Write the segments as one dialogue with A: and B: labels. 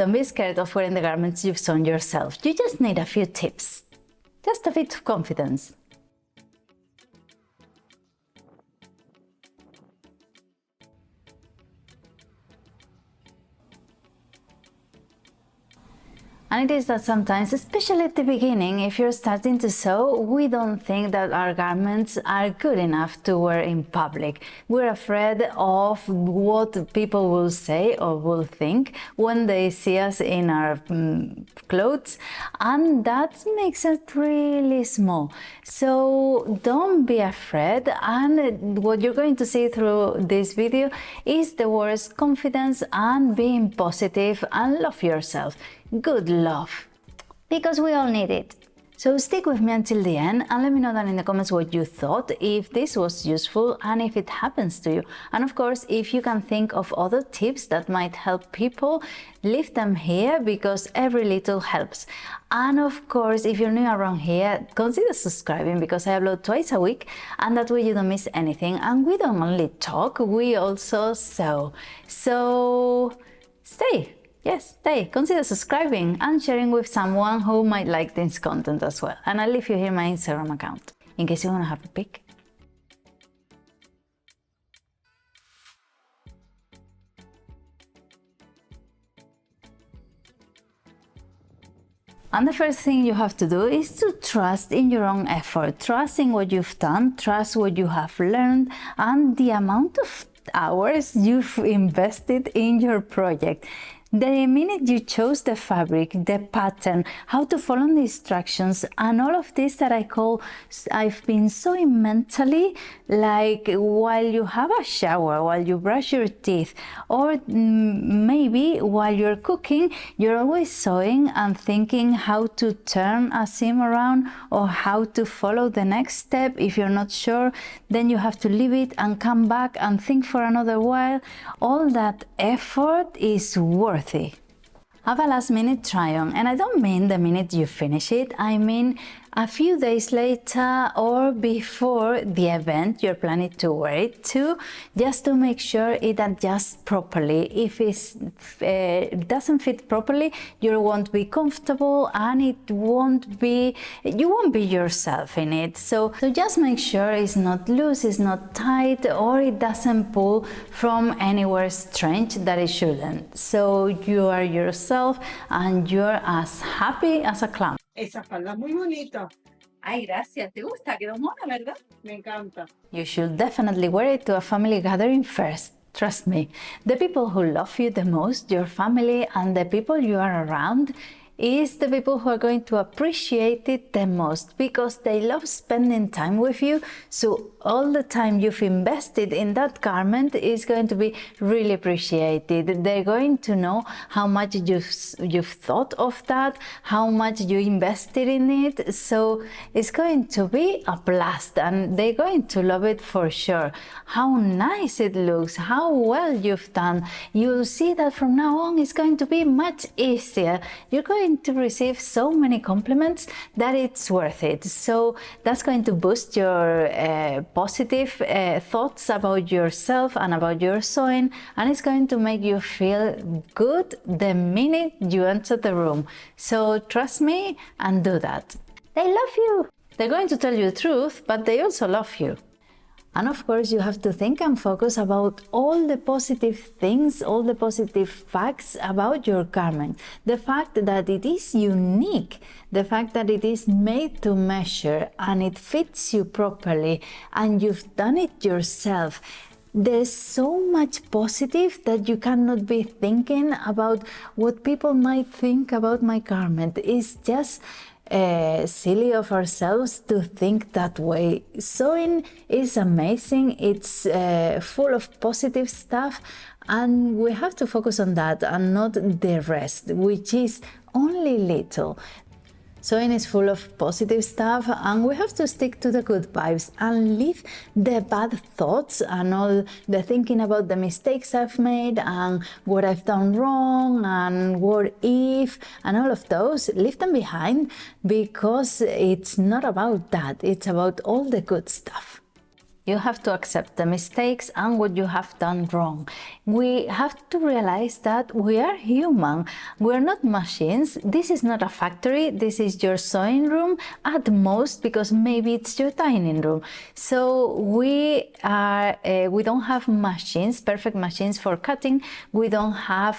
A: Don't be scared of wearing the garments you've sewn yourself. You just need a few tips. Just a bit of confidence. And it is that sometimes, especially at the beginning, if you're starting to sew, we don't think that our garments are good enough to wear in public. We're afraid of what people will say or will think when they see us in our clothes, and that makes it really small. So don't be afraid, and what you're going to see through this video is the words confidence and being positive and love yourself. Good love, because we all need it. So stick with me until the end and let me know down in the comments what you thought, if this was useful and if it happens to you. And of course, if you can think of other tips that might help people, leave them here, because every little helps. And of course, if you're new around here, consider subscribing, because I upload twice a week and that way you don't miss anything. And we don't only talk, we also sew. So stay. Yes, stay. Consider subscribing and sharing with someone who might like this content as well. And I'll leave you here my Instagram account, in case you want to have a pic. And the first thing you have to do is to trust in your own effort, trust in what you've done, trust what you have learned, and the amount of hours you've invested in your project. The minute you chose the fabric, the pattern, how to follow the instructions, and all of this that I've been sewing mentally, like while you have a shower, while you brush your teeth, or maybe while you're cooking, you're always sewing and thinking how to turn a seam around or how to follow the next step. If you're not sure, then you have to leave it and come back and think for another while. All that effort is worth it. Have a last minute try on, and I don't mean the minute you finish it, I mean a few days later or before the event you're planning to wear it to, just to make sure it adjusts properly. If it doesn't fit properly, you won't be comfortable and you won't be yourself in it. So just make sure it's not loose, it's not tight, or it doesn't pull from anywhere strange that it shouldn't. So you are yourself and you're as happy as a clown.
B: Esa falda es muy bonita.
A: Ay, gracias. ¿Te gusta? Quedó mona, ¿verdad?
B: Me encanta.
A: You should definitely wear it to a family gathering first. Trust me. The people who love you the most, your family, and the people you are around, is the people who are going to appreciate it the most, because they love spending time with you. So all the time you've invested in that garment is going to be really appreciated. They're going to know how much you've thought of that, how much you invested in it. So it's going to be a blast and they're going to love it for sure. How nice it looks, how well you've done. You'll see that from now on it's going to be much easier. You're going to receive so many compliments that it's worth it. So that's going to boost your positive thoughts about yourself and about your sewing, and it's going to make you feel good the minute you enter the room. So trust me and do that. They love you. They're going to tell you the truth, but they also love you. And of course, you have to think and focus about all the positive things, all the positive facts about your garment. The fact that it is unique, the fact that it is made to measure and it fits you properly and you've done it yourself. There's so much positive that you cannot be thinking about what people might think about my garment. It's just silly of ourselves to think that way. Sewing is amazing, it's full of positive stuff, and we have to focus on that and not the rest, which is only little. Sewing is full of positive stuff and we have to stick to the good vibes and leave the bad thoughts and all the thinking about the mistakes I've made and what I've done wrong and what if and all of those. Leave them behind, because it's not about that, it's about all the good stuff. You have to accept the mistakes and what you have done wrong. We have to realize that we are human. We're not machines. This is not a factory. This is your sewing room at most, because maybe it's your dining room. So we don't have machines, perfect machines for cutting. We don't have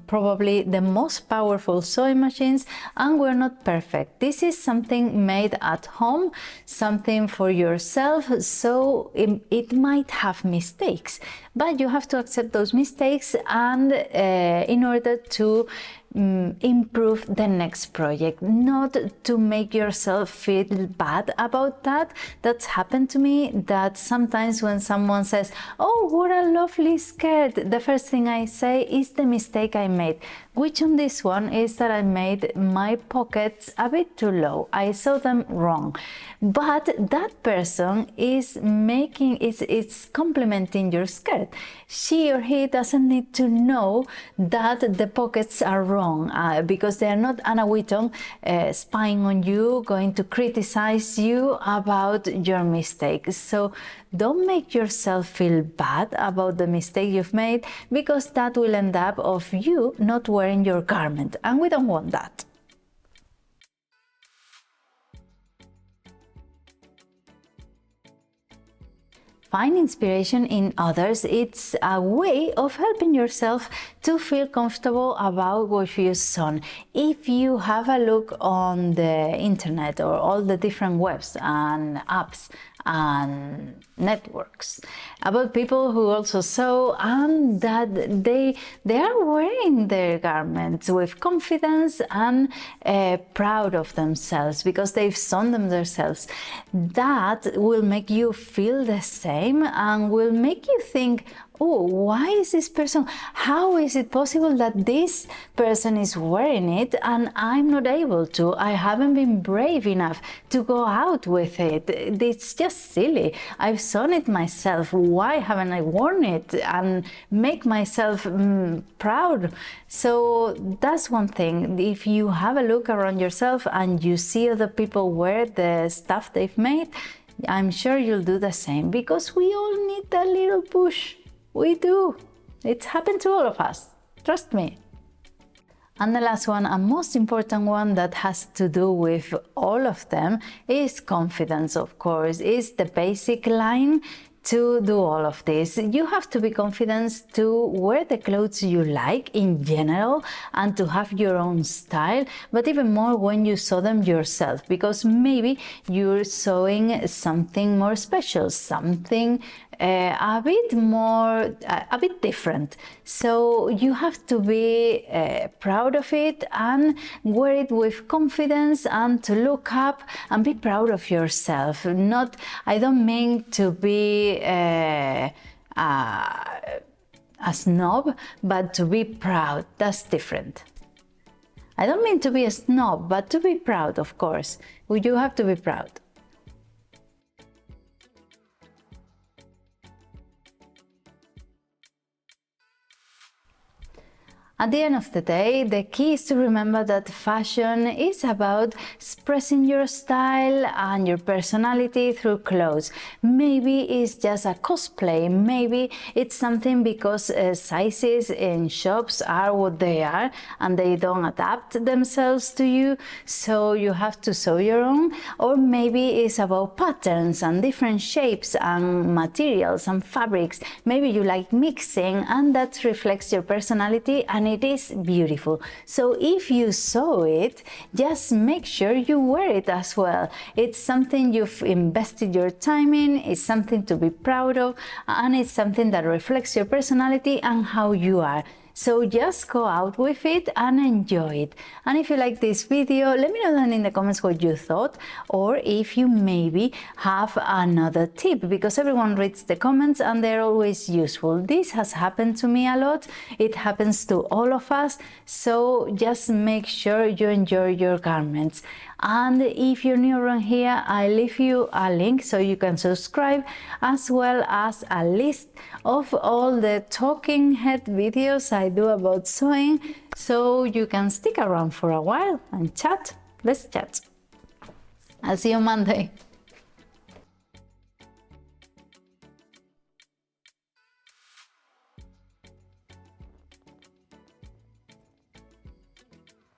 A: probably the most powerful sewing machines, and we're not perfect. This is something made at home, something for yourself, so it might have mistakes, but you have to accept those mistakes and in order to improve the next project, not to make yourself feel bad about that. That's happened to me, that sometimes when someone says, oh, what a lovely skirt, the first thing I say is the mistake I made, which on this one is that I made my pockets a bit too low. I saw them wrong. But that person is it's complimenting your skirt. She or he doesn't need to know that the pockets are wrong, because they are not Anna Wheaton spying on you, going to criticize you about your mistakes. So don't make yourself feel bad about the mistake you've made, because that will end up of you not wearing your garment, and we don't want that. Find inspiration in others. It's a way of helping yourself to feel comfortable about what you've sewn. If you have a look on the internet or all the different webs and apps and networks about people who also sew, and that they are wearing their garments with confidence and proud of themselves because they've sewn them themselves, that will make you feel the same and will make you think, oh, why is this person, how is it possible that this person is wearing it and I'm not able to? I haven't been brave enough to go out with it. It's just silly. I've sewn it myself. Why haven't I worn it and make myself proud? So that's one thing. If you have a look around yourself and you see other people wear the stuff they've made, I'm sure you'll do the same, because we all need a little push. We do. It's happened to all of us. Trust me. And the last one, and most important one that has to do with all of them, is confidence, of course. It's the basic line to do all of this. You have to be confident to wear the clothes you like in general and to have your own style, but even more when you sew them yourself, because maybe you're sewing something more special, something a bit different. So you have to be proud of it and wear it with confidence and to look up and be proud of yourself. Not, I don't mean to be a snob, but to be proud. That's different. I don't mean to be a snob, but to be proud, of course. You have to be proud. At the end of the day, the key is to remember that fashion is about expressing your style and your personality through clothes. Maybe it's just a cosplay, maybe it's something because sizes in shops are what they are and they don't adapt themselves to you, so you have to sew your own. Or maybe it's about patterns and different shapes and materials and fabrics. Maybe you like mixing and that reflects your personality and it is beautiful. So if you sew it, just make sure you wear it as well. It's something you've invested your time in, it's something to be proud of, and it's something that reflects your personality and how you are. So just go out with it and enjoy it. And if you like this video, let me know down in the comments what you thought, or if you maybe have another tip, because everyone reads the comments and they're always useful. This has happened to me a lot. It happens to all of us. So just make sure you enjoy your garments. And if you're new around here, I leave you a link so you can subscribe, as well as a list of all the talking head videos I do about sewing, so you can stick around for a while and chat. Let's chat. I'll see you Monday.